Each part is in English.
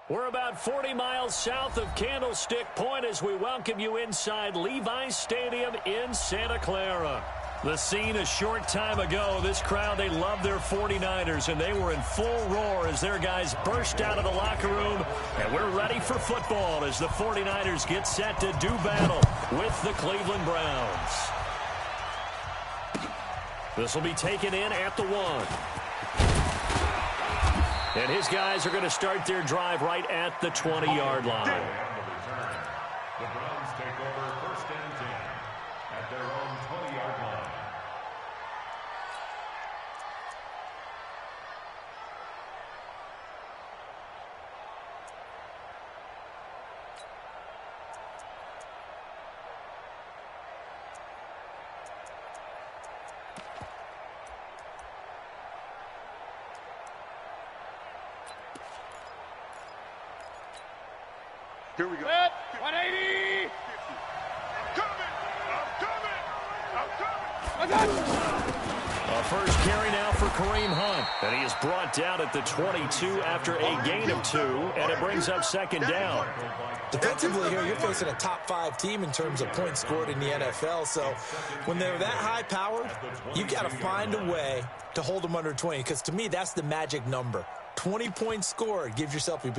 We're about 40 miles south of Candlestick Point as we welcome you inside Levi's Stadium in Santa Clara. The scene a short time ago, this crowd, they love their 49ers, and they were in full roar as their guys burst out of the locker room. And we're ready for football as the 49ers get set to do battle with the Cleveland Browns. This will be taken in at the 1. And his guys are going to start their drive right at the 20-yard line. The Browns take over 1st and 10 at their own 20-yard line. Here we go. 180. I'm coming. A first carry now for Kareem Hunt. And he is brought down at the 22 after a gain of 2. And it brings up 2nd down. Defensively here, you're facing a top-5 team in terms of points scored in the NFL. So when they're that high-powered, you've got to find a way to hold them under 20. Because to me, that's the magic number. 20 points scored, you give yourself your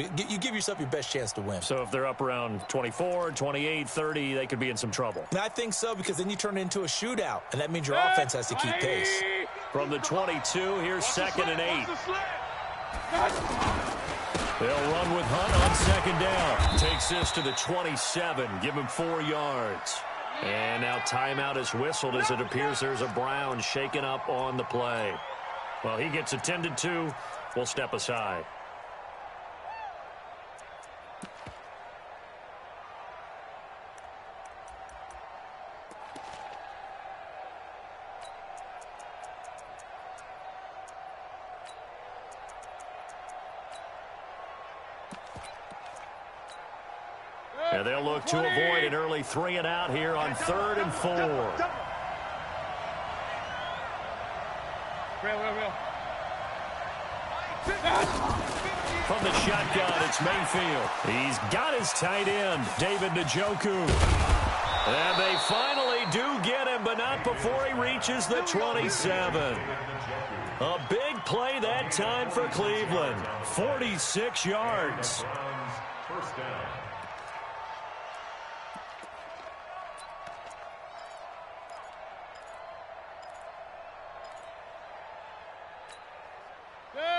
best chance to win. So if they're up around 24, 28, 30, they could be in some trouble. And I think so, because then you turn it into a shootout, and that means your offense has to keep pace. From the 22, here's 2nd and 8. They'll run with Hunt on 2nd down. Takes this to the 27, give him 4 yards. And now timeout is whistled as it appears there's a Brown shaken up on the play. Well, he gets attended to. We'll step aside. And they'll look to avoid an early 3 and out here on 3rd and 4. Real. From the shotgun, it's Mayfield. He's got his tight end, David Njoku. And they finally do get him, but not before he reaches the 27. A big play that time for Cleveland. 46 yards. First down.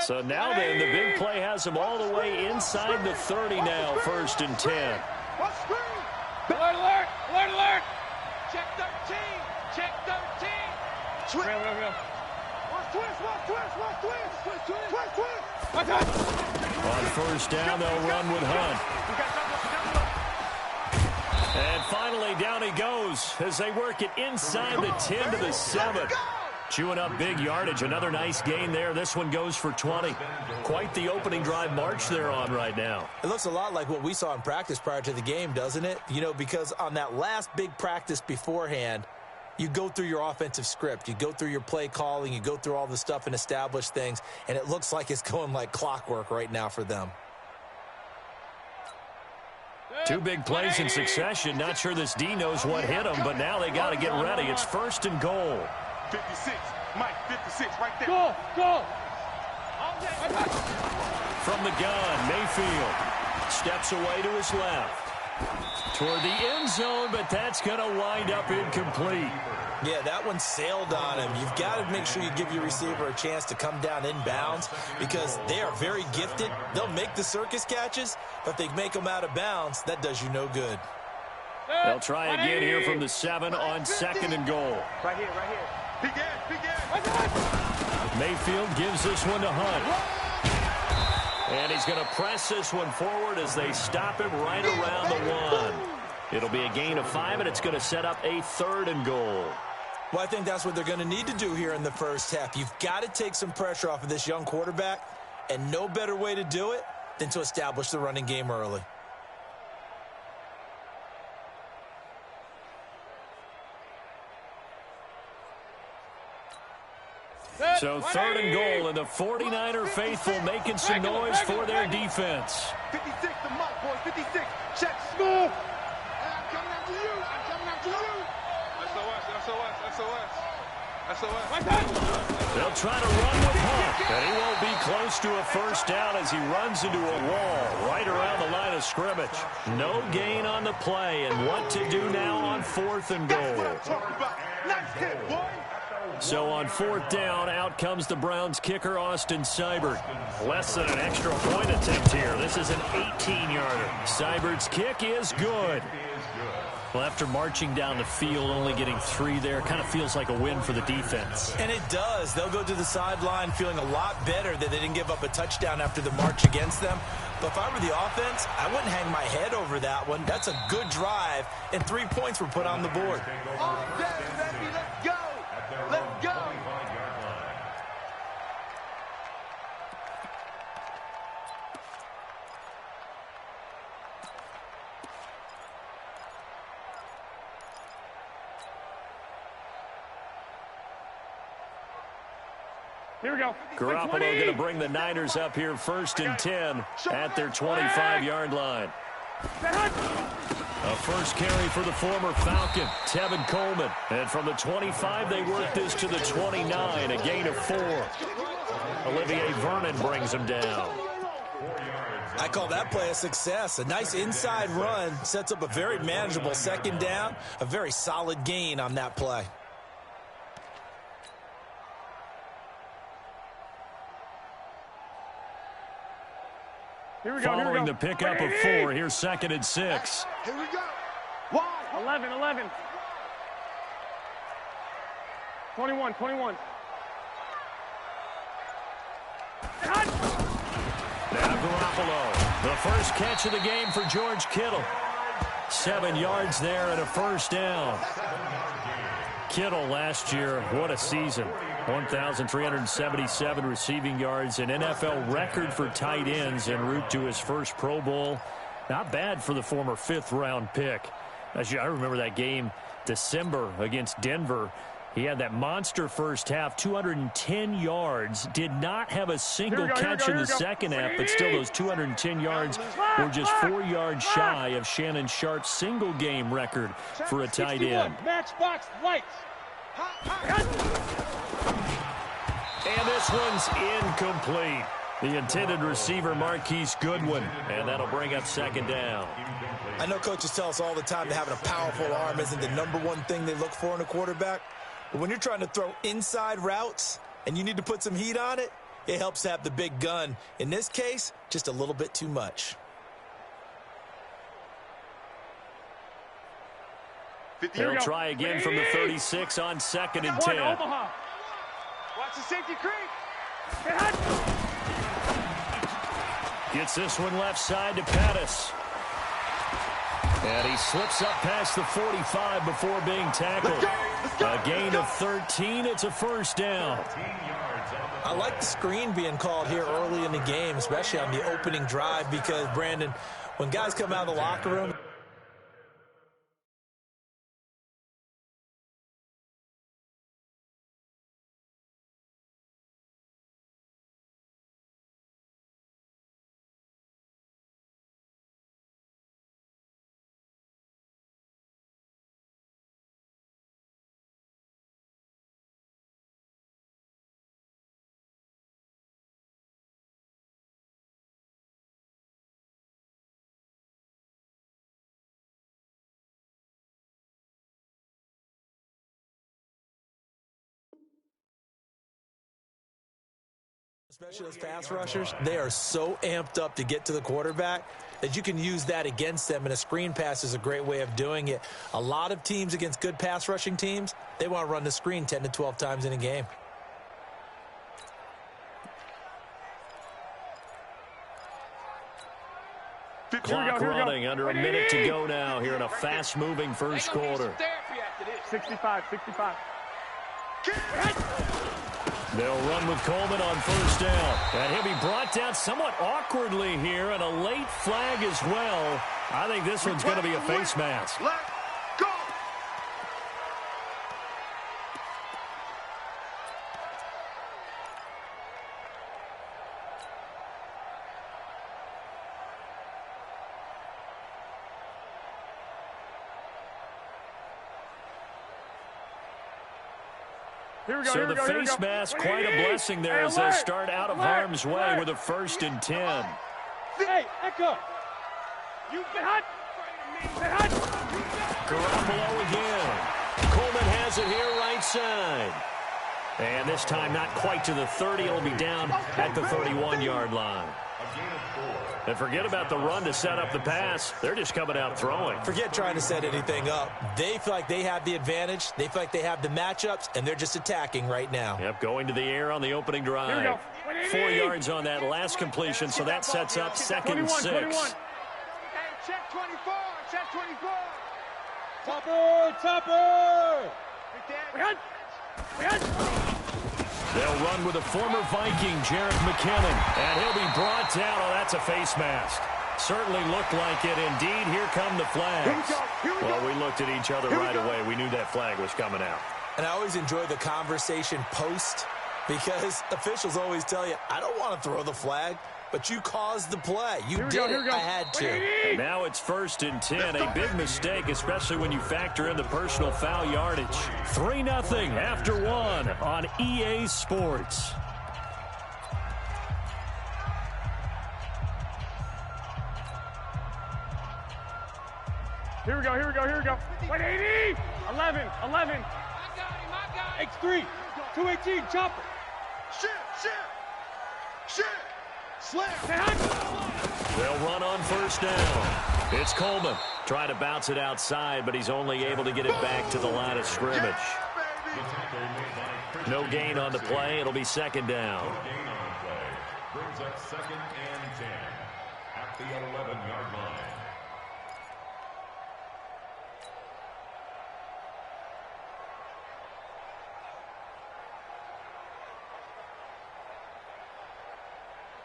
So now then, the big play has him all the way inside the 30 now, 1st and 10. Alert. Check 13. Check 13. Real. On 1st down, they'll run with Hunt. And finally, down he goes as they work it inside the 10 to the 7. Chewing up big yardage. Another nice gain there. This one goes for 20. Quite the opening drive march they're on right now. It looks a lot like what we saw in practice prior to the game, doesn't it? You know, because on that last big practice beforehand, you go through your offensive script. You go through your play calling. You go through all the stuff and establish things. And it looks like it's going like clockwork right now for them. 2 big plays in succession. Not sure this D knows what hit him, but now they got to get ready. It's 1st and goal. 56. Mike, 56 right there. Go. From the gun, Mayfield steps away to his left. Toward the end zone, but that's going to wind up incomplete. Yeah, that one sailed on him. You've got to make sure you give your receiver a chance to come down inbounds because they are very gifted. They'll make the circus catches, but if they make them out of bounds, that does you no good. They'll try again here from the 7 on 2nd and goal. Right here. Begin. Mayfield gives this one to Hunt. And he's going to press this one forward as they stop him right around the 1. It'll be a gain of 5, and it's going to set up a 3rd and goal. Well, I think that's what they're going to need to do here in the first half. You've got to take some pressure off of this young quarterback, and no better way to do it than to establish the running game early. So 3rd and goal, and the 49er faithful making some noise for their defense. 56 to Mike, boys. 56. Check. Small. I'm coming after you. I'm coming after you. SOS. They'll try to run with Hunt, and he won't be close to a first down as he runs into a wall right around the line of scrimmage. No gain on the play, and what to do now on 4th and goal. That's what I'm talking about. Nice hit, boy. So on 4th down, out comes the Browns kicker, Austin Seibert. Less than an extra point attempt here. This is an 18-yarder. Seibert's kick is good. Well, after marching down the field, only getting 3 there, kind of feels like a win for the defense. And it does. They'll go to the sideline feeling a lot better that they didn't give up a touchdown after the march against them. But if I were the offense, I wouldn't hang my head over that one. That's a good drive, and 3 points were put on the board. Oh, yeah, baby, let's go. Let's go. Here we go. Garoppolo going to bring the Niners up here 1st and 10 at their 25-yard line. A first carry for the former Falcon, Tevin Coleman. And from the 25, they work this to the 29, a gain of 4. Olivier Vernon brings him down. I call that play a success. A nice inside run sets up a very manageable 2nd down, a very solid gain on that play. Here we go. Following the pickup of 4, here's 2nd and 6. Here we go. Wide. 11. 21. Now Garoppolo, the first catch of the game for George Kittle. 7 yards there and a first down. Kittle last year, what a season. 1,377 receiving yards, an NFL record for tight ends en route to his first Pro Bowl. Not bad for the former 5th-round pick. Actually, I remember that game, December against Denver. He had that monster first half, 210 yards, did not have a single catch in the second half, but still those 210 yards were just 4 yards shy of Shannon Sharp's single-game record for a tight end. Matchbox lights. And this one's incomplete. The intended receiver, Marquise Goodwin, and that'll bring up 2nd down. I know coaches tell us all the time that having a powerful arm isn't the #1 thing they look for in a quarterback. But when you're trying to throw inside routes and you need to put some heat on it, it helps to have the big gun. In this case, just a little bit too much. They'll try again from the 36 on 2nd and 10. Watch the safety creep. Gets this one left side to Pettis. And he slips up past the 45 before being tackled. A gain of 13. It's a first down. I like the screen being called here early in the game, especially on the opening drive, because, Brandon, when guys come out of the locker room, especially those pass rushers, they are so amped up to get to the quarterback that you can use that against them, and a screen pass is a great way of doing it. A lot of teams against good pass rushing teams, they want to run the screen 10 to 12 times in a game. Clock running, under a minute to go now here in a fast-moving first quarter. 65. They'll run with Coleman on first down. And he'll be brought down somewhat awkwardly here, and a late flag as well. I think this one's going to be a face mask. Let's go. So the face mask, quite a blessing there as they start out of harm's way with a 1st and 10. Hey, Echo. You hot. Garoppolo again. Coleman has it here right side. And this time not quite to the 30. It'll be down at the 31-yard line. And forget about the run to set up the pass. They're just coming out throwing. Forget trying to set anything up. They feel like they have the advantage. They feel like they have the matchups, and they're just attacking right now. Yep, going to the air on the opening drive. 4 yards on that last completion, so that sets up 2nd and 6. 21. Hey, check 24. Check 24. Topper. We had. They'll run with a former Viking, Jarek McKinnon, and he'll be brought down. Oh, that's a face mask. Certainly looked like it. Indeed, here come the flags. Well, we looked at each other right away. We knew that flag was coming out. And I always enjoy the conversation post because officials always tell you, I don't want to throw the flag, but you caused the play. You did it. I had to. And now it's 1st and 10. A big mistake, especially when you factor in the personal foul yardage. 3-0 after 1 on EA Sports. Here we go. 180. 11. X3. 218. Chopper. Shit. Slam. They'll run on 1st down. It's Coleman trying to bounce it outside, but he's only able to get it back to the line of scrimmage. No gain on the play. It'll be 2nd down. Brings up 2nd and 10 at the 11-yard line.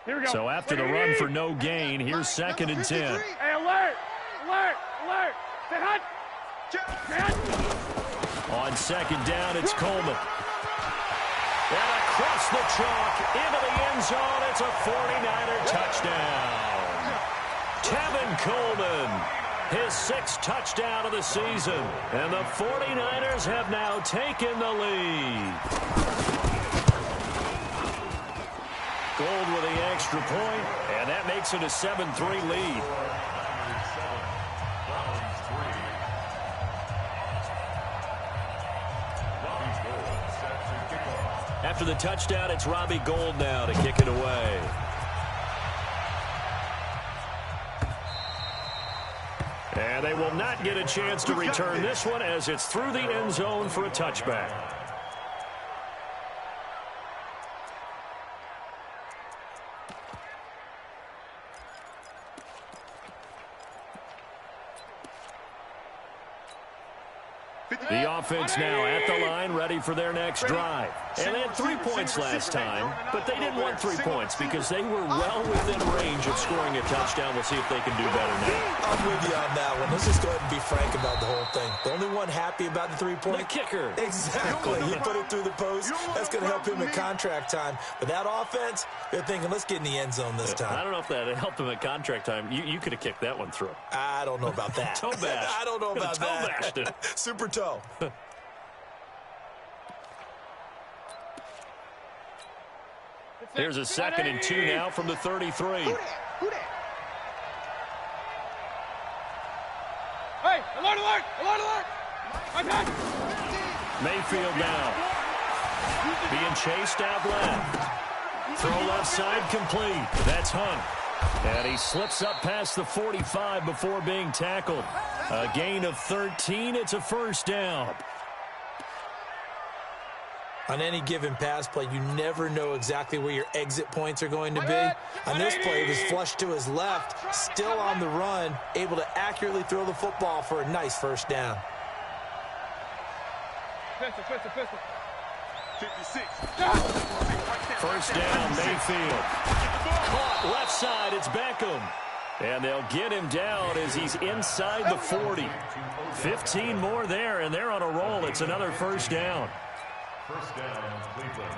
Here we go. So after the run for no gain, here's 2nd and 10. Hey, alert. Stay hot. On 2nd down, it's Coleman. And across the chalk, into the end zone, it's a 49er touchdown. Tevin Coleman, his 6th touchdown of the season. And the 49ers have now taken the lead. Gold with the extra point, and that makes it a 7-3 lead. After the touchdown, it's Robbie Gould now to kick it away. And they will not get a chance to return this one as it's through the end zone for a touchback. The offense now at the line, ready for their next drive. And they had 3 points last time, but they didn't want 3 points because they were well within range of scoring a touchdown. We'll see if they can do better now. I'm with you on that one. Let's just go ahead and be frank about the whole thing. The only one happy about the 3-point. The kicker. Exactly. He put it through the post. That's going to help him in contract time. But that offense, they're thinking, let's get in the end zone this time. I don't know if that helped him at contract time. You could have kicked that one through. I don't know about that. Toe bash. I don't know about toe that. Bashed it. Super toe. Here's a 2nd and 2 now from the 33. Who that? Hey, alert. Mayfield now. Being chased out left. Throw left side complete. That's Hunt. And he slips up past the 45 before being tackled. A gain of 13. It's a 1st down. On any given pass play, you never know exactly where your exit points are going to be. On this play, it was flushed to his left, still on the run, able to accurately throw the football for a nice 1st down. Pistol. 56. 1st down, Mayfield. Caught left side, it's Beckham. And they'll get him down as he's inside the 40. 15 more there, and they're on a roll. It's another 1st down. 1st down, Cleveland.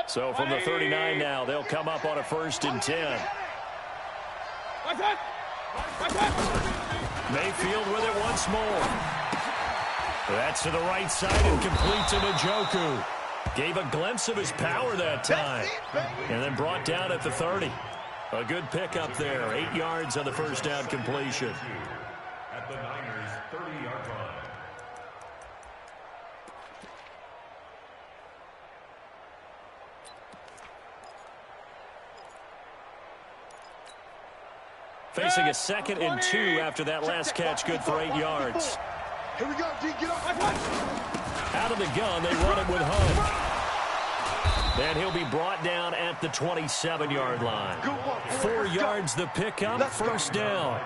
So from the 39 now, they'll come up on a 1st and 10. Mayfield with it once more. That's to the right side and complete to Njoku. Gave a glimpse of his power that time. And then brought down at the 30. A good pickup there. 8 yards on the first down completion. At the Niners' 30-yard line. Facing a 2nd and 2 after that last catch, good for 8 yards. Here we go, D, get up. Out of the gun, they run it with Hunt. And he'll be brought down at the 27-yard line. 4 yards the pickup, first down.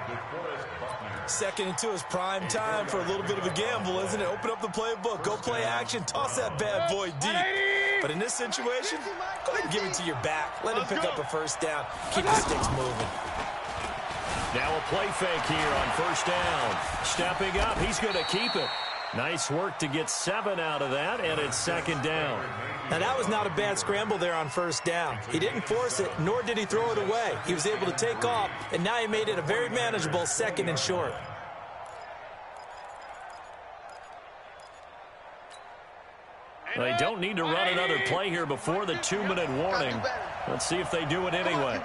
2nd and 2 is prime time for a little bit of a gamble, isn't it? Open up the playbook, go play action, toss that bad boy deep. But in this situation, go ahead and give it to your back. Let him pick up a first down. Keep the sticks moving. Now a play fake here on first down. Stepping up, he's going to keep it. Nice work to get 7 out of that, and it's 2nd down. Now, that was not a bad scramble there on first down. He didn't force it, nor did he throw it away. He was able to take off, and now he made it a very manageable 2nd and short. They don't need to run another play here before the 2-minute warning. Let's see if they do it anyway.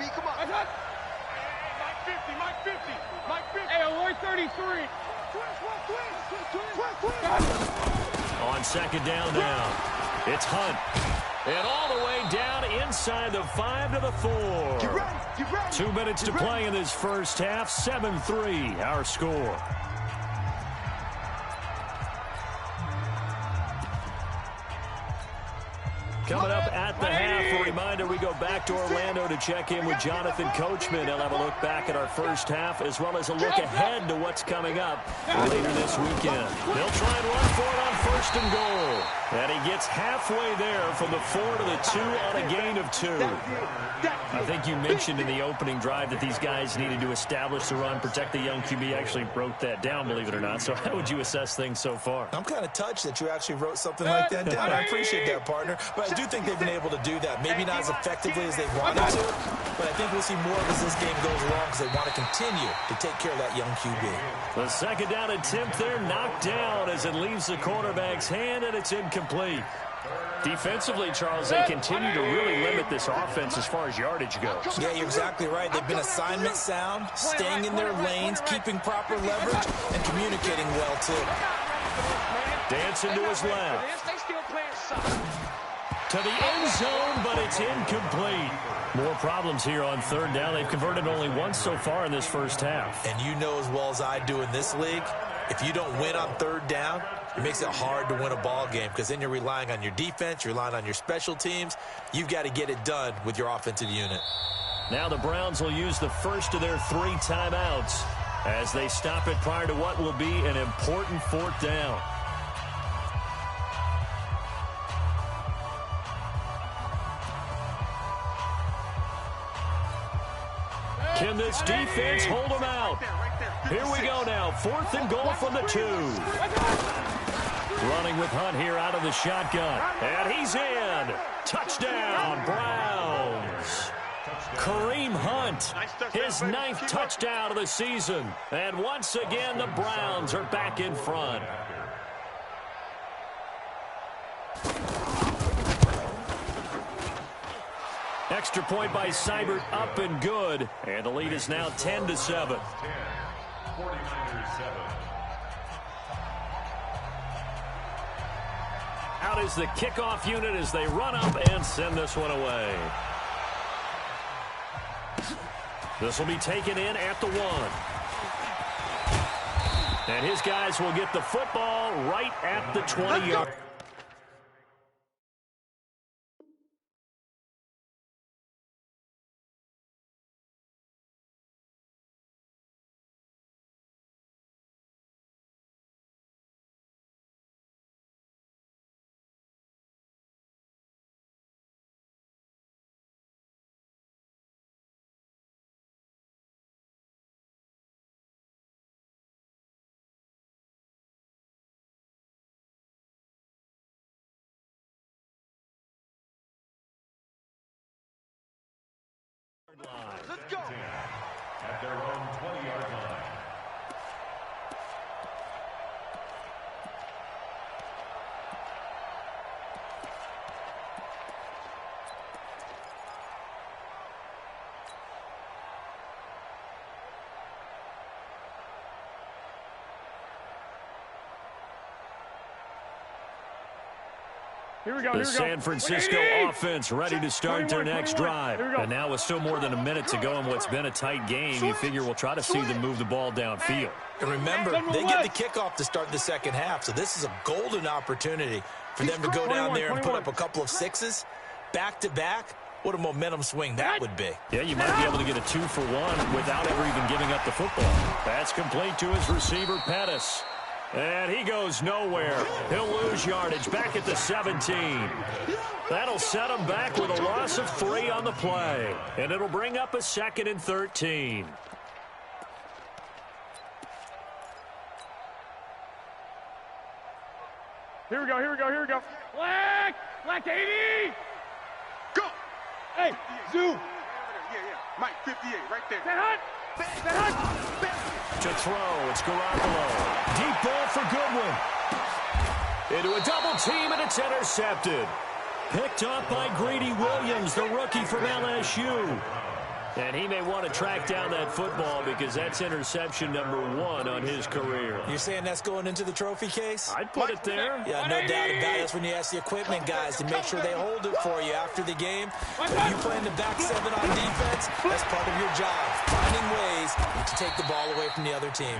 Mike 50. Hey, alert 33. On 2nd down now, it's Hunt. And all the way down inside the 5 to the 4. 2 minutes to play in this first half. 7-3, our score. Coming up at the half, a reminder, we go back to Orlando to check in with Jonathan Coachman. He'll have a look back at our first half, as well as a look ahead to what's coming up later this weekend. They'll try and run for it on 1st and goal. And he gets halfway there from the 4 to the 2 on a gain of 2. I think you mentioned in the opening drive that these guys needed to establish the run, protect the young QB. Actually wrote that down, believe it or not. So how would you assess things so far? I'm kind of touched that you actually wrote something like that down. I appreciate that, partner. But I do think they've been able to do that. Maybe not as effectively as they wanted to, but I think we'll see more of as this game goes along because they want to continue to take care of that young QB. The 2nd down attempt there knocked down as it leaves the quarterback's hand, and it's incomplete. Defensively, Charles, they continue to really limit this offense as far as yardage goes. Yeah, you're exactly right. They've been assignment sound, staying in their lanes, keeping proper leverage, and communicating well, too. Dancing to his left. To the end zone, but it's incomplete. More problems here on 3rd down. They've converted only once so far in this first half. And you know as well as I do in this league, if you don't win on 3rd down, it makes it hard to win a ball game because then you're relying on your defense, you're relying on your special teams. You've got to get it done with your offensive unit. Now the Browns will use the first of their 3 timeouts as they stop it prior to what will be an important 4th down. Can this defense hold them out? Here we go now. 4th and goal from the 2. Running with Hunt here out of the shotgun. And he's in. Touchdown, Browns. Kareem Hunt, his 9th touchdown of the season. And once again, the Browns are back in front. Extra point by Seibert, up and good. And the lead is now 10-7. 49ers 7. Out is the kickoff unit as they run up and send this one away. This will be taken in at the 1. And his guys will get the football right at the 20-yard. at their own 20-yard line. Here we go, The San Francisco offense ready to start their next drive. And now with still more than a minute to go in what's been a tight game, you figure we'll try to see them move the ball downfield. And remember, they get the kickoff to start the second half, so this is a golden opportunity for them to go down there and put up a couple of sixes back-to-back. What a momentum swing that would be. Yeah, you might be able to get a 2-for-1 without ever even giving up the football. That's complete to his receiver, Pettis. And he goes nowhere. He'll lose yardage back at the 17. That'll set him back with a loss of 3 on the play. And it'll bring up a 2nd and 13. Here we go. Black 80! Go! Hey, Zoo! Yeah. Mike, 58, right there. That hunt! To throw, it's Garoppolo. Deep ball for Goodwin. Into a double team, and it's intercepted. Picked up by Greedy Williams, the rookie from LSU. And he may want to track down that football because that's interception number 1 on his career. You're saying that's going into the trophy case? I'd put it there. Yeah, no doubt about it. That's when you ask the equipment guys to make sure they hold it for you after the game. If you playing the back 7 on defense, that's part of your job. Finding ways to take the ball away from the other team.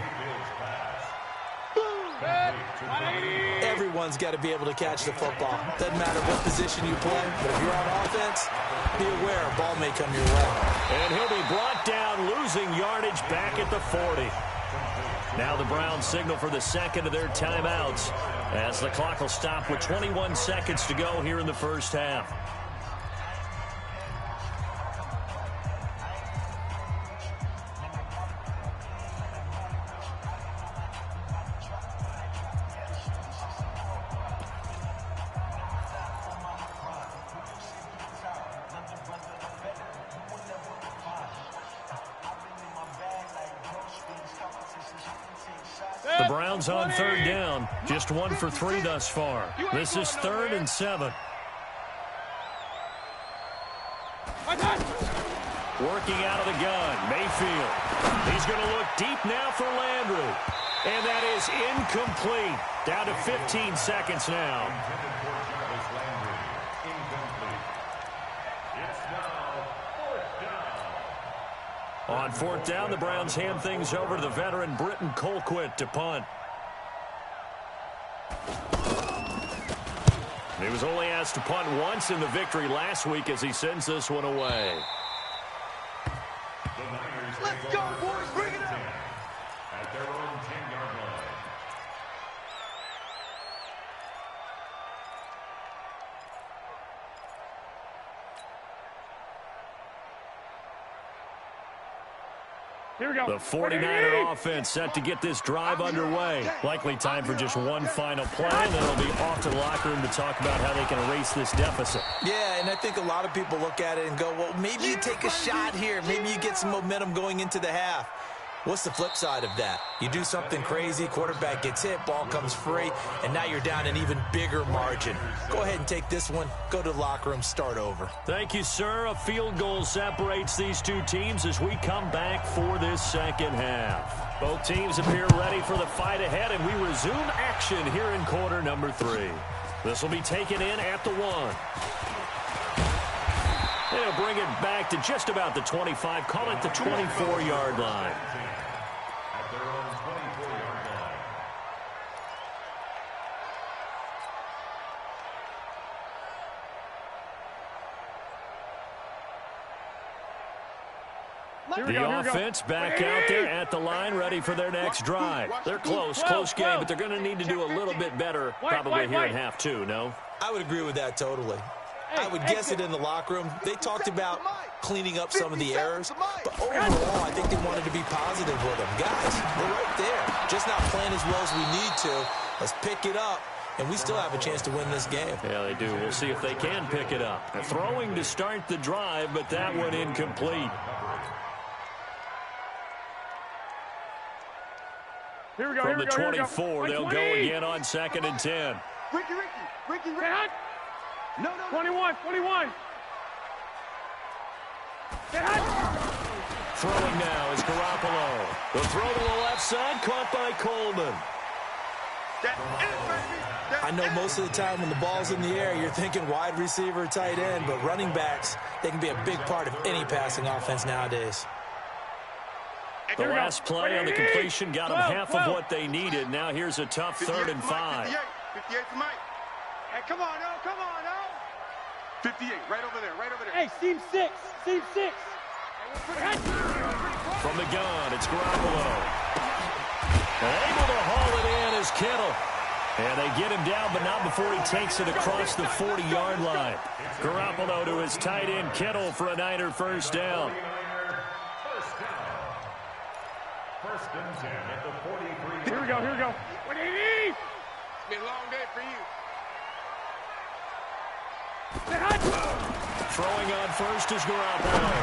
Everyone's got to be able to catch the football. Doesn't matter what position you play, but if you're on offense, be aware a ball may come your way. And he'll be brought down, losing yardage back at the 40. Now the Browns signal for the second of their timeouts as the clock will stop with 21 seconds to go here in the first half. The Browns on 3rd down. Just 1 for 3 thus far. This is 3rd and 7. Working out of the gun, Mayfield. He's going to look deep now for Landry. And that is incomplete. Down to 15 seconds now. On 4th down, the Browns hand things over to the veteran Britton Colquitt to punt. He was only asked to punt once in the victory last week as he sends this one away. Let's go, boys. Bring it up. At their own 10-yard line. Here we go. The 49er offense set to get this drive underway. Likely time for just one final play, and then it'll be off to the locker room to talk about how they can erase this deficit. Yeah, and I think a lot of people look at it and go, well, maybe you take a shot here. Maybe you get some momentum going into the half. What's the flip side of that? You do something crazy, quarterback gets hit, ball comes free, and now you're down an even bigger margin. Go ahead and take this one, go to the locker room, start over. Thank you, sir. A field goal separates these two teams as we come back for this second half. Both teams appear ready for the fight ahead, and we resume action here in quarter number 3. This will be taken in at the 1. They'll bring it back to just about the 25, call it the 24-yard line. At their own 24-yard line. The offense back out there at the line, ready for their next drive. They're close game, but they're going to need to do a little bit better probably here in half 2, no? I would agree with that totally. I would guess it in the locker room. They talked about cleaning up some of the errors, but overall, I think they wanted to be positive with them. Guys, we're right there. Just not playing as well as we need to. Let's pick it up, and we still have a chance to win this game. Yeah, they do. We'll see if they can pick it up. Throwing to start the drive, but that one incomplete. Here we go. From Here we the go. 24, they'll go again on 2nd and 10. Ricky. No. 21. Throwing now is Garoppolo. The throw to the left side, caught by Coleman. I know most of the time when the ball's in the air, you're thinking wide receiver, tight end, but running backs, they can be a big part of any passing offense nowadays. The last play on the completion got them half of what they needed. Now here's a tough 3rd and 5. 58 to Mike. Hey, come on, no. 58, right over there. Hey, seam 6. From the gun, it's Garoppolo. Able to haul it in is Kittle. And they get him down, but not before he takes it across the 40-yard line. Garoppolo to his tight end, Kittle, for a Niner first down. First and 10 at the 43. Here we go. What do you need? It's been a long day for you. Throwing on first is Garoppolo.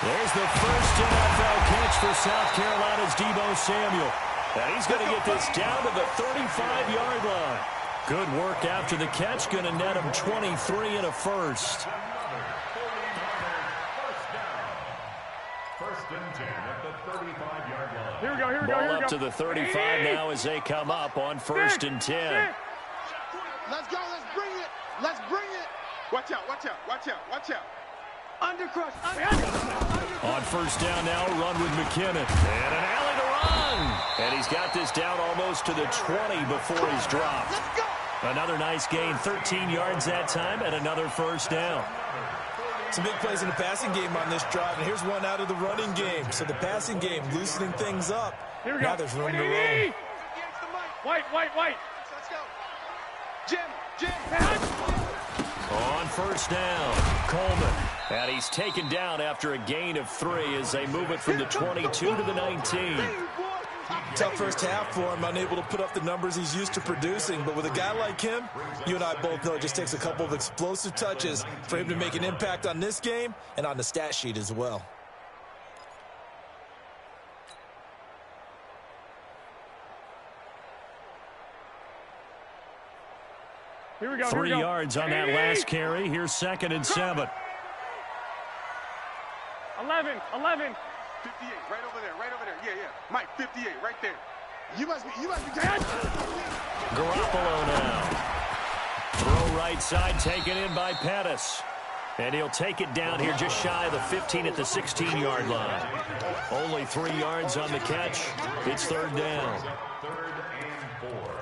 There's the first NFL catch for South Carolina's Deebo Samuel. And he's going to get this down to the 35-yard line. Good work after the catch. Going to net him 23 and a first. First and 10 at the 35-yard line. Here we go. Ball up to the 35 now as they come up on 1st and 10. Let's go. Let's bring it. Watch out. Undercrush. On first down now, run with McKinnon. And an alley to run. And he's got this down almost to the 20 before he's dropped. Let's go. Another nice gain, 13 yards that time, and another first down. Some big plays in the passing game on this drive, and here's one out of the running game. So the passing game loosening things up. Here we now go. there's room to roam. White. Let's go. Jim. On first down, Coleman. And he's taken down after a gain of 3 as they move it from the 22 to the 19. Tough first half for him, unable to put up the numbers he's used to producing. But with a guy like him, you and I both know it just takes a couple of explosive touches for him to make an impact on this game and on the stat sheet as well. Here we go. 3 yards on that last carry. Here's 2nd and 7. 11. 58, right over there. Yeah. Mike, 58, right there. You must be Garoppolo now. Throw right side, taken in by Pettis. And he'll take it down here just shy of the 15 at the 16-yard line. Only 3 yards on the catch. It's 3rd down. 3rd and 4.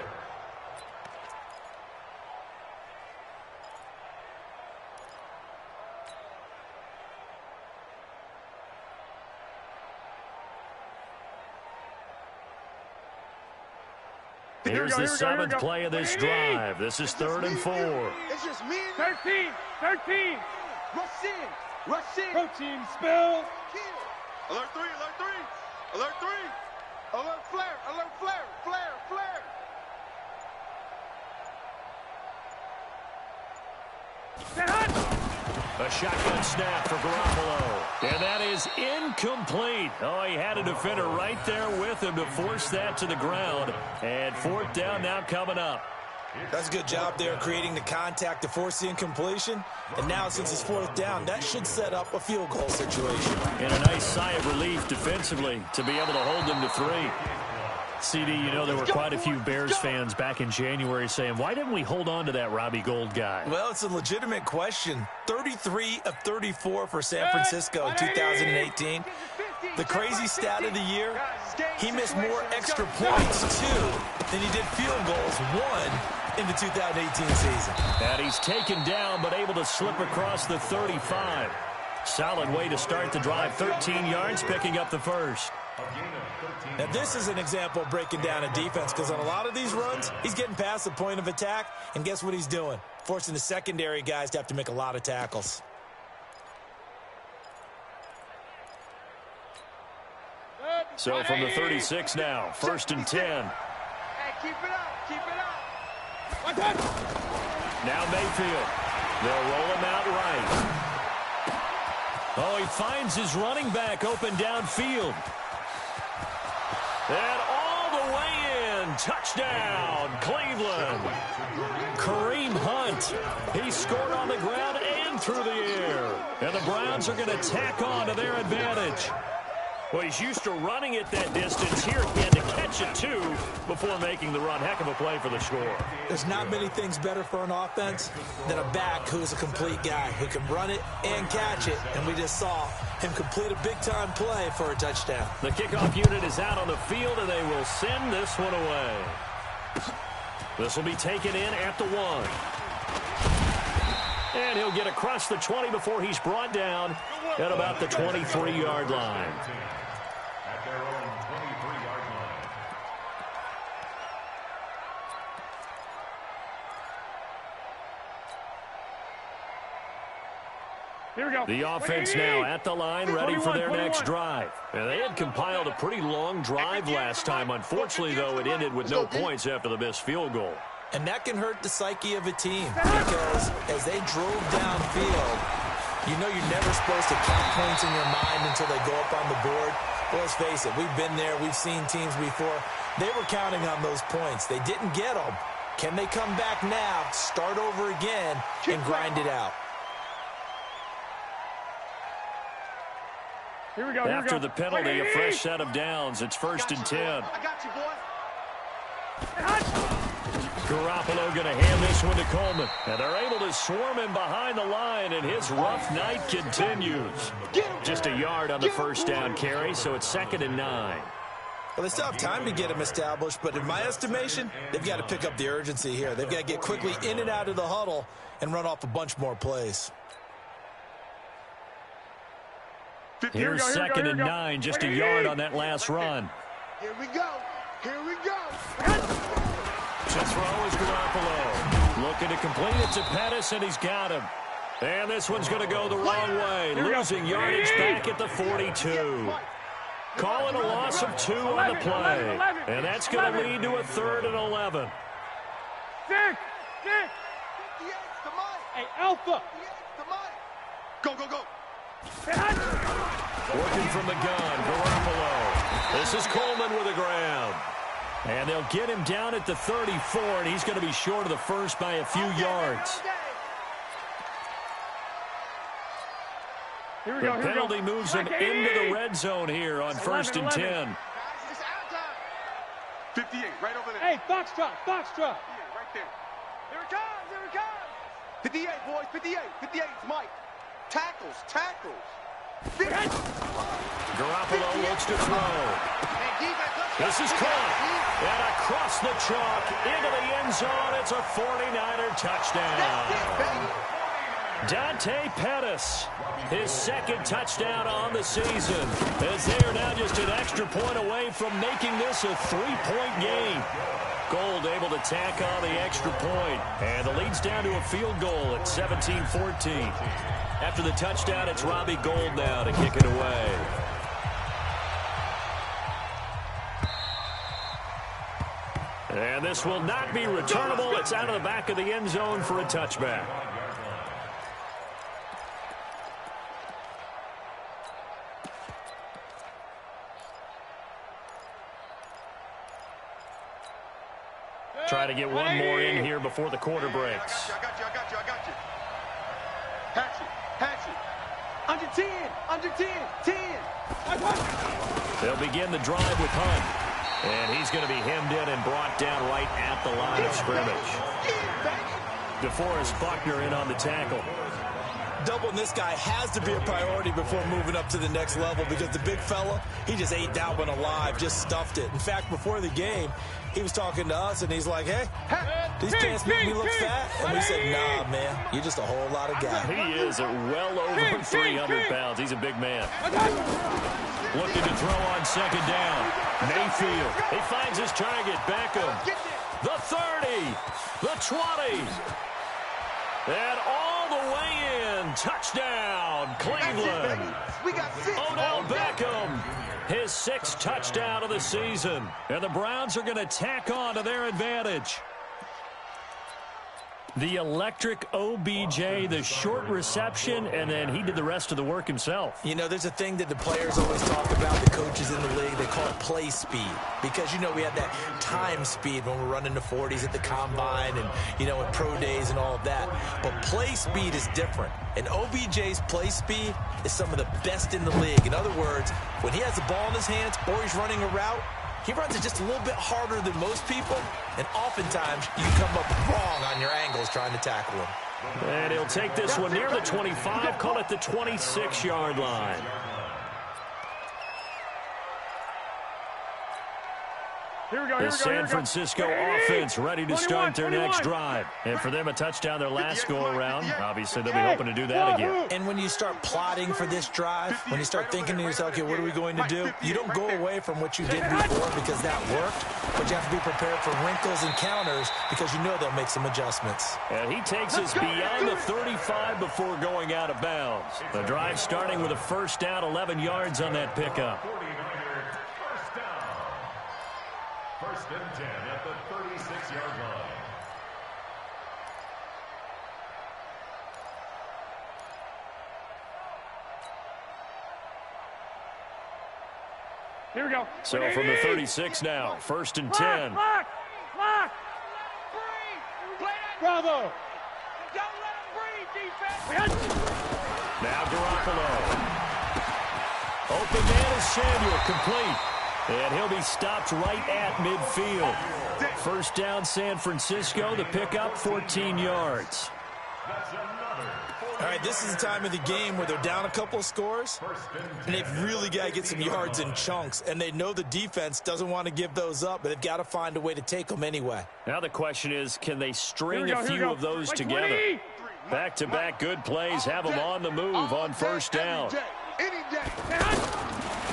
Here's the 7th play of this drive. This is 3rd and 4. It's just me. 13. Rush in. Protein spill. Kill. Alert 3. Alert flare. A shotgun snap for Garoppolo. And that is incomplete. Oh, he had a defender right there with him to force that to the ground. And 4th down now coming up. That's a good job there creating the contact to force the incompletion. And now since it's 4th down, that should set up a field goal situation. And a nice sigh of relief defensively to be able to hold them to 3. CD, you know there were quite a few Bears fans back in January saying, why didn't we hold on to that Robbie Gould guy? Well, it's a legitimate question. 33 of 34 for San Francisco in 2018. The crazy stat of the year, he missed more extra points, 2, than he did field goals, 1, in the 2018 season. And he's taken down but able to slip across the 35. Solid way to start the drive, 13 yards, picking up the first. Now, this is an example of breaking down a defense because on a lot of these runs, he's getting past the point of attack, and guess what he's doing? Forcing the secondary guys to have to make a lot of tackles. So from the 36 now, 1st and 10. Hey, keep it up. Now Mayfield. They'll roll him out right. Oh, he finds his running back open downfield. And touchdown, Cleveland. Kareem Hunt, he scored on the ground and through the air. And the Browns are going to tack on to their advantage. Well, he's used to running it that distance. Here he had to catch it, too, before making the run. Heck of a play for the score. There's not many things better for an offense than a back who's a complete guy who can run it and catch it. And we just saw him complete a big-time play for a touchdown. The kickoff unit is out on the field, and they will send this one away. This will be taken in at the 1. And he'll get across the 20 before he's brought down at about the 23-yard line. At their own 23-yard line. Here we go. The offense now at the line, ready for their next drive. And they had compiled a pretty long drive last time. Unfortunately, though, it ended with no points after the missed field goal. And that can hurt the psyche of a team because as they drove downfield, you know you're never supposed to count points in your mind until they go up on the board. Well, let's face it, we've been there. We've seen teams before. They were counting on those points. They didn't get them. Can they come back now, start over again, and grind it out? Here we go. After the penalty, a fresh set of downs. It's 1st and 10. I got you, boy. Garoppolo going to hand this one to Coleman. And they're able to swarm him behind the line, and his rough night continues. Just a yard on the first down carry, so it's 2nd and 9. Well, they still have time to get him established, but in my estimation, they've got to pick up the urgency here. They've got to get quickly in and out of the huddle and run off a bunch more plays. Here's 2nd and 9, just a yard on that last run. Here we go. Here we go. To throw is Garoppolo. Looking to complete it to Pettis, and he's got him. And this one's going to go the wrong way. Losing yardage back at the 42. Calling a loss of 2 on the play. And that's going to lead to a 3rd and 11. Dick! Hey, Alpha! Go, go, go. Working from the gun, Garoppolo. This is Coleman with the ground. And they'll get him down at the 34, and he's going to be short of the first by a few yards. Here we The go. penalty moves him into the red zone here on 1st and 10. Guys, it's our time. 58, right over there. Hey, Foxtrot! Right there. Here it comes. 58, boys, 58. 58, it's Mike. Tackles. Garoppolo looks to throw. This is caught. And across the chalk into the end zone. It's a 49er touchdown. Dante Pettis, his 2nd touchdown on the season, as they are now just an extra point away from making this a 3-point game. Gold able to tack on the extra point, and the lead's down to a field goal at 17-14. After the touchdown, it's Robbie Gould now to kick it away. And this will not be returnable. It's out of the back of the end zone for a touchback. Try to get one more in here before the quarter breaks. I got you. Hatch it. Under 10. 10. They'll begin the drive with Hunt. And he's going to be hemmed in and brought down right at the line of scrimmage. DeForest Buckner in on the tackle. Doubling this guy has to be a priority before moving up to the next level because the big fella, he just ate that one alive, just stuffed it. In fact, before the game, he was talking to us, and he's like, hey, these pants make me look fat. And we said, nah, man, you're just a whole lot of guy. He is well over 300 pounds. He's a big man. Looking to throw on 2nd down. Mayfield, he finds his target. Beckham, the 30, the 20, and all the way in. Touchdown, Cleveland. We got 6. Odell Beckham, his 6th touchdown of the season. And the Browns are going to tack on to their advantage. The electric OBJ, the short reception, and then he did the rest of the work himself. You know, there's a thing that the players always talk about, the coaches in the league, they call it play speed. Because, you know, we have that time speed when we're running the 40s at the combine and, you know, in pro days and all of that. But play speed is different. And OBJ's play speed is some of the best in the league. In other words, when he has the ball in his hands or he's running a route, he runs it just a little bit harder than most people, and oftentimes you come up wrong on your angles trying to tackle him. And he'll take this one near the 25, call it the 26-yard line. Here we go, The San Francisco offense ready to start their next drive. And for them, a touchdown their last go-around. Obviously, they'll be hoping to do that again. And when you start plotting for this drive, when you start thinking to yourself, okay, what are we going to do? You don't go away from what you did before because that worked, but you have to be prepared for wrinkles and counters because you know they'll make some adjustments. And he takes us beyond the 35 before going out of bounds. The drive starting with a first down, 11 yards on that pickup. First and 10 at the 36-yard line. Here we go. So from the 36 now, first and 10. Lock. Bravo. Don't let him breathe, defense. Now Garoppolo. Open man is Samuel, complete. And he'll be stopped right at midfield. First down, San Francisco. The pickup, 14 yards. All right, this is the time of the game where they're down a couple of scores, and they've really got to get some yards in chunks, and they know the defense doesn't want to give those up, but they've got to find a way to take them anyway. Now the question is, can they string a few of those together? Back-to-back good plays have them on the move on first down.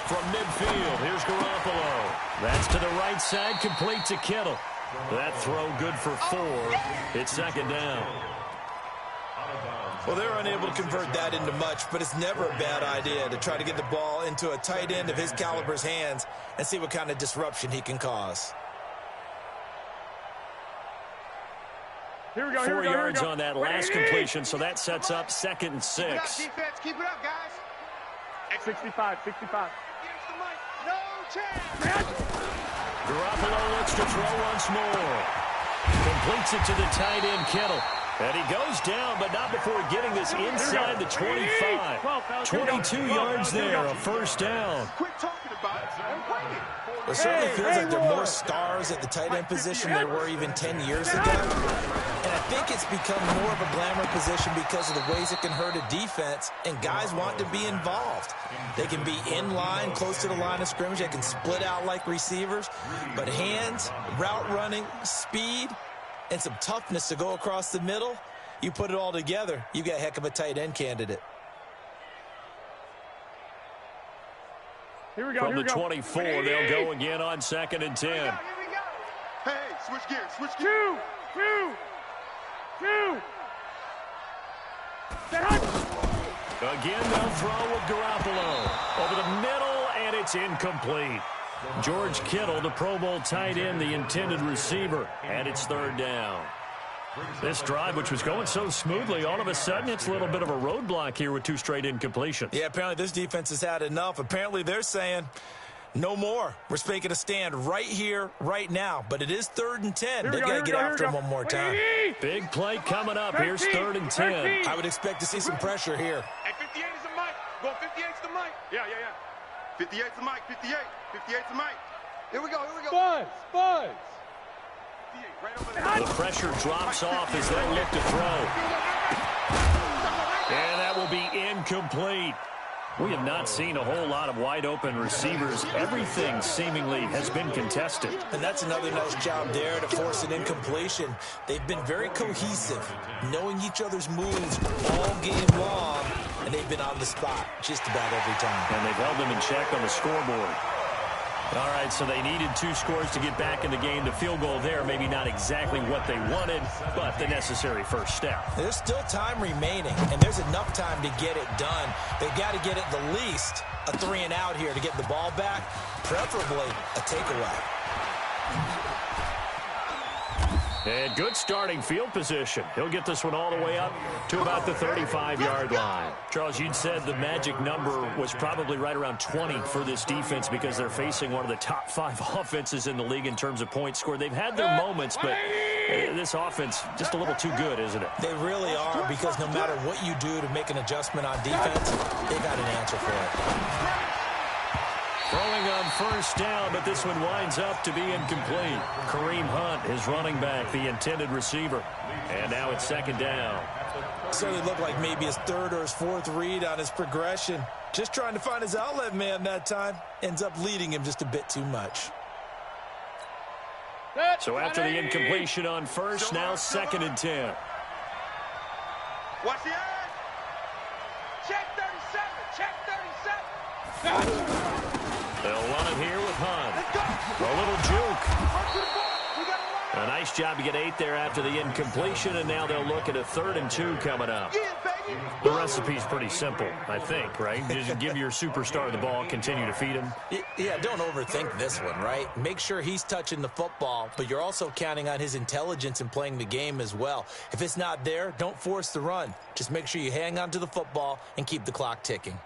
From midfield, here's Garoppolo. That's to the right side, complete to Kittle. That throw good for 4. It's second down. Well, they're unable to convert that into much, but it's never a bad idea to try to get the ball into a tight end of his caliber's hands and see what kind of disruption he can cause. Here we go. 4 yards on that last completion, so that sets up second and 6. Defense, keep it up, guys. 65. No chance. Garoppolo looks to throw once more. Completes it to the tight end, Kittle. And he goes down, but not before getting this inside the 25. 22 yards there, a first down. Quit talking about it and play it. It certainly feels like there are more stars at the tight end position than there were even 10 years ago. And I think it's become more of a glamour position because of the ways it can hurt a defense, and guys want to be involved. They can be in line, close to the line of scrimmage. They can split out like receivers. But hands, route running, speed, and some toughness to go across the middle, you put it all together, you got a heck of a tight end candidate. Here we go. From the 24, they'll go again on second and 10. Here we go. Hey, switch gears. Two. Again, they'll throw with Garoppolo. Over the middle, and it's incomplete. George Kittle, the Pro Bowl tight end, the intended receiver, and it's third down. This drive, which was going so smoothly, all of a sudden it's a little bit of a roadblock here with 2 straight incompletions. Yeah, apparently this defense has had enough. Apparently they're saying, no more. We're making a stand right here, right now. But it is 3rd and 10. They've got to get after him one more time. Big play coming up. Here's 3rd and 10. I would expect to see some pressure here. Hey, 58 is the mic. Go 58's the mic. Yeah. 58's the mic. 58's the mic. Here we go. Buzz. The pressure drops off as they look to throw. And that will be incomplete. We have not seen a whole lot of wide-open receivers. Everything seemingly has been contested. And that's another nice job there to force an incompletion. They've been very cohesive, knowing each other's moves all game long, and they've been on the spot just about every time. And they've held them in check on the scoreboard. All right, so they needed 2 scores to get back in the game. The field goal there, maybe not exactly what they wanted, but the necessary first step. There's still time remaining, and there's enough time to get it done. They've got to get at the least a 3 and out here to get the ball back, preferably a takeaway. And good starting field position. He'll get this one all the way up to about the 35-yard line. Charles, you'd said the magic number was probably right around 20 for this defense because they're facing one of the top 5 offenses in the league in terms of points scored. They've had their moments, but this offense just a little too good, isn't it? They really are, because no matter what you do to make an adjustment on defense, they got an answer for it. Throwing on first down, but this one winds up to be incomplete. Kareem Hunt, his running back, the intended receiver. And now it's second down. So it looked like maybe his third or his fourth read on his progression. Just trying to find his outlet man that time. Ends up leading him just a bit too much. So after the incompletion on first, now second and 10. Watch the eye. Check 37. Check 37. They'll run it here with Hunt. A little juke. A nice job to get 8 there after the incompletion, and now they'll look at a 3rd and 2 coming up. The recipe's pretty simple, I think, right? Just give your superstar the ball, continue to feed him. Yeah, don't overthink this one, right? Make sure he's touching the football, but you're also counting on his intelligence in playing the game as well. If it's not there, don't force the run. Just make sure you hang on to the football and keep the clock ticking.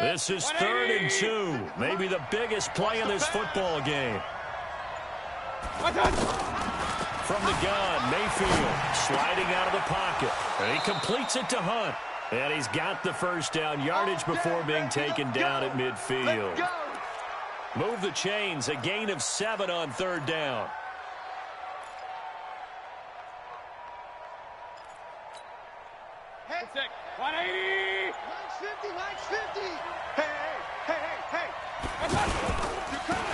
This is 3rd and 2. Maybe the biggest play in this football game. From the gun, Mayfield sliding out of the pocket. And he completes it to Hunt. And he's got the first down yardage before being taken down at midfield. Move the chains, a gain of 7 on 3rd down. Hey, 180. 50. Hey.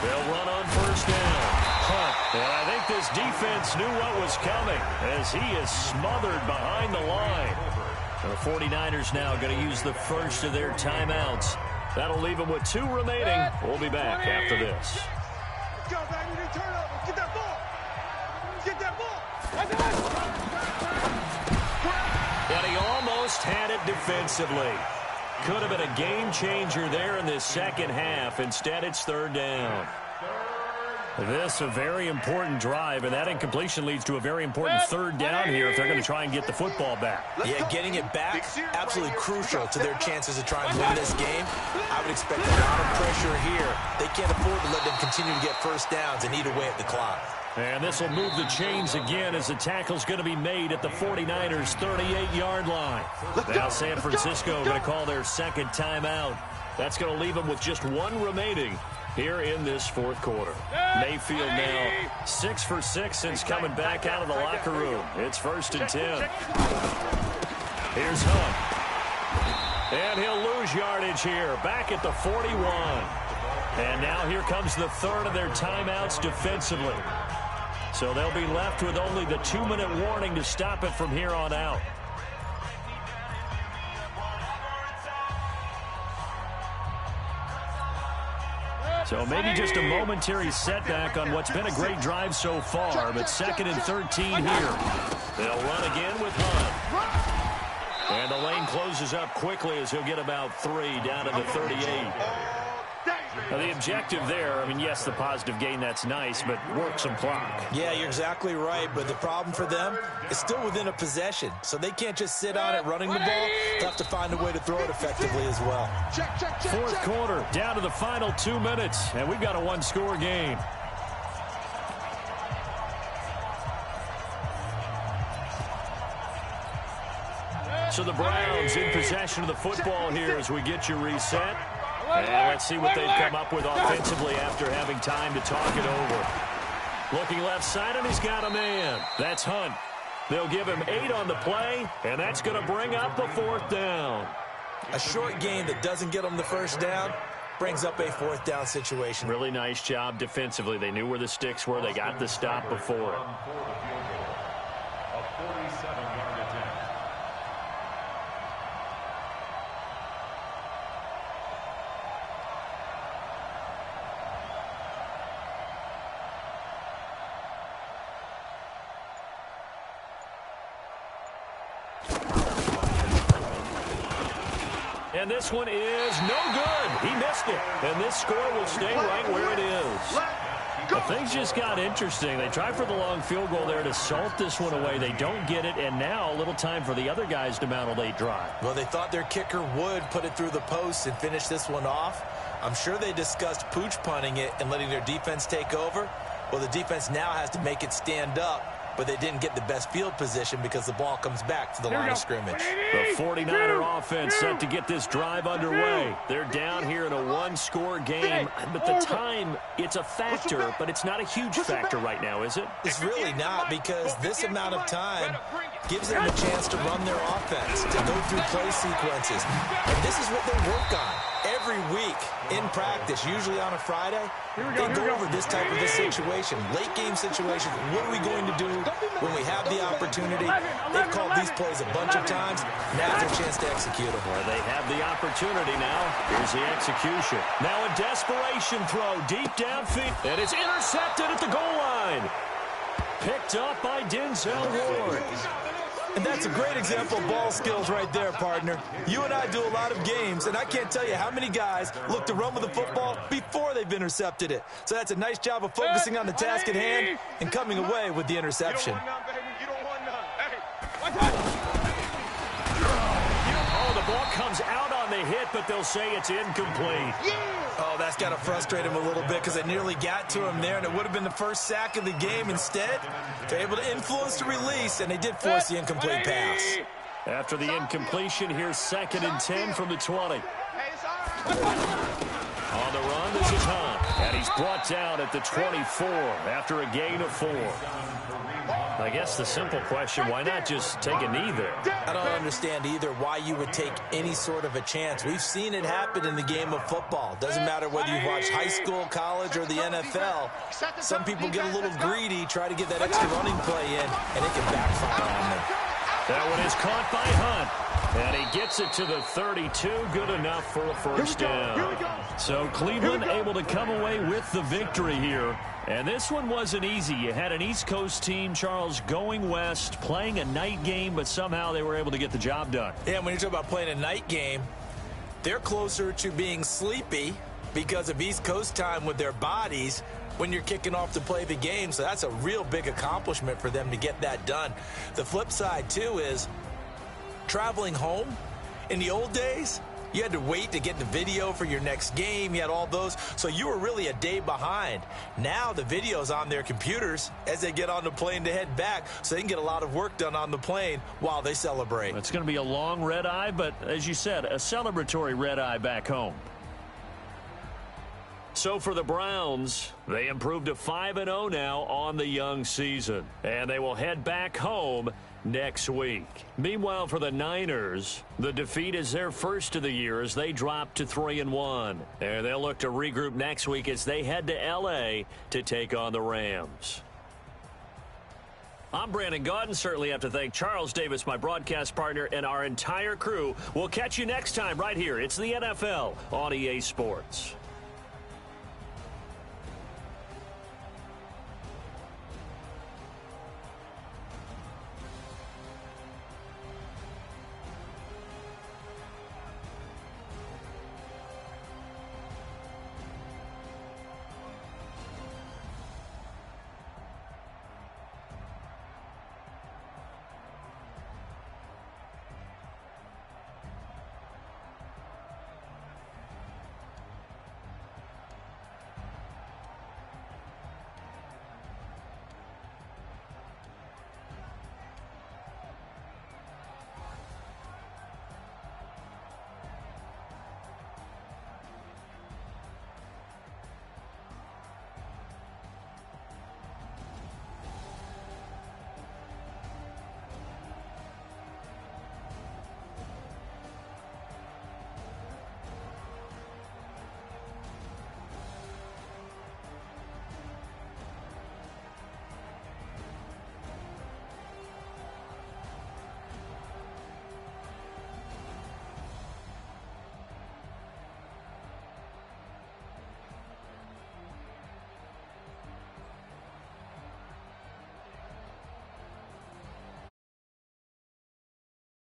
They'll run on first down. Hunt. And I think this defense knew what was coming as he is smothered behind the line. The 49ers now going to use the first of their timeouts. That'll leave them with 2 remaining. We'll be back after this. Let's go, baby. Turn over. Get that ball. Get that ball. And he almost had it defensively. Could have been a game changer there in this second half. Instead, it's 3rd down. This a very important drive, and that incompletion leads to a very important 3rd down here if they're going to try and get the football back. Yeah, getting it back, absolutely crucial to their chances of trying to win this game. I would expect a lot of pressure here. They can't afford to let them continue to get first downs and eat away at the clock. And this will move the chains again as the tackle's going to be made at the 49ers' 38-yard line. Now San Francisco going to call their second timeout. That's going to leave them with just 1 remaining here in this 4th quarter. Mayfield now 6 for 6 since coming back out of the locker room. It's 1st and 10. Here's Hunt. And he'll lose yardage here, back at the 41. And now here comes the 3rd of their timeouts defensively. So they'll be left with only the 2-minute warning to stop it from here on out. So maybe just a momentary setback on what's been a great drive so far, but 2nd and 13 here. They'll run again with Hunt. And the lane closes up quickly as he'll get about 3 down to the 38. Now, the objective there, I mean, yes, the positive gain, that's nice, but work some clock. Yeah, you're exactly right, but the problem for them is still within a possession, so they can't just sit on it running the ball. They'll have to find a way to throw it effectively as well. 4th quarter, down to the final 2 minutes, and we've got a 1-score game. So the Browns in possession of the football here as we get you reset. And let's see what they've come up with offensively after having time to talk it over. Looking left side, and he's got a man. That's Hunt. They'll give him 8 on the play, and that's going to bring up a 4th down. A short gain that doesn't get them the first down brings up a 4th down situation. Really nice job defensively. They knew where the sticks were. They got the stop before it. A 47-yard attempt. And this one is no good. He missed it. And this score will stay right where it is. But things just got interesting. They tried for the long field goal there to salt this one away. They don't get it, and now a little time for the other guys to mount a late drive. Well, they thought their kicker would put it through the post and finish this one off. I'm sure they discussed pooch punting it and letting their defense take over. Well, the defense now has to make it stand up, but they didn't get the best field position because the ball comes back to the line of scrimmage. The 49er offense set to get this drive underway. They're down here in a one-score game, but the time, it's a factor, but it's not a huge factor right now, is it? It's really not, because this amount of time gives them a chance to run their offense, to go through play sequences. And this is what they work on every week in practice, usually on a Friday. They go over this type of a situation, late game situation. What are we going to do when we have the opportunity? They've called these plays a bunch of times. Now's their chance to execute them. Well, they have the opportunity now. Here's the execution. Now a desperation throw deep downfield. And it's intercepted at the goal line. Picked up by Denzel Ward. And that's a great example of ball skills right there, partner. You and I do a lot of games, and I can't tell you how many guys look to run with the football before they've intercepted it. So that's a nice job of focusing on the task at hand and coming away with the interception. Oh, the ball comes out on the hit, but they'll say it's incomplete. Oh, that's got to frustrate him a little bit because they nearly got to him there, and it would have been the first sack of the game. Instead, they're able to influence the release, and they did force the incomplete pass. After the incompletion, here's 2nd and 10 from the 20. On the run, this is Hunt, and he's brought down at the 24 after a gain of 4. I guess the simple question, why not just take a knee there? I don't understand either why you would take any sort of a chance. We've seen it happen in the game of football. Doesn't matter whether you've watched high school, college, or the NFL. Some people get a little greedy, try to get that extra running play in, and it can backfire on them. That one is caught by Hunt. And he gets it to the 32. Good enough for a first down. So Cleveland able to come away with the victory here. And this one wasn't easy. You had an East Coast team, Charles, going west, playing a night game, but somehow they were able to get the job done. Yeah, when you talk about playing a night game, they're closer to being sleepy because of East Coast time with their bodies when you're kicking off to play the game. So that's a real big accomplishment for them to get that done. The flip side, too, is traveling home. In the old days, you had to wait to get the video for your next game. You had all those. So you were really a day behind. Now the video's on their computers as they get on the plane to head back, so they can get a lot of work done on the plane while they celebrate. It's going to be a long red eye, but as you said, a celebratory red eye back home. So for the Browns, they improved to 5-0 now on the young season. And they will head back home next week. Meanwhile, for the Niners, the defeat is their first of the year as they drop to 3-1. And they'll look to regroup next week as they head to L.A. to take on the Rams. I'm Brandon Gaudin. Certainly have to thank Charles Davis, my broadcast partner, and our entire crew. We'll catch you next time right here. It's the NFL on EA Sports.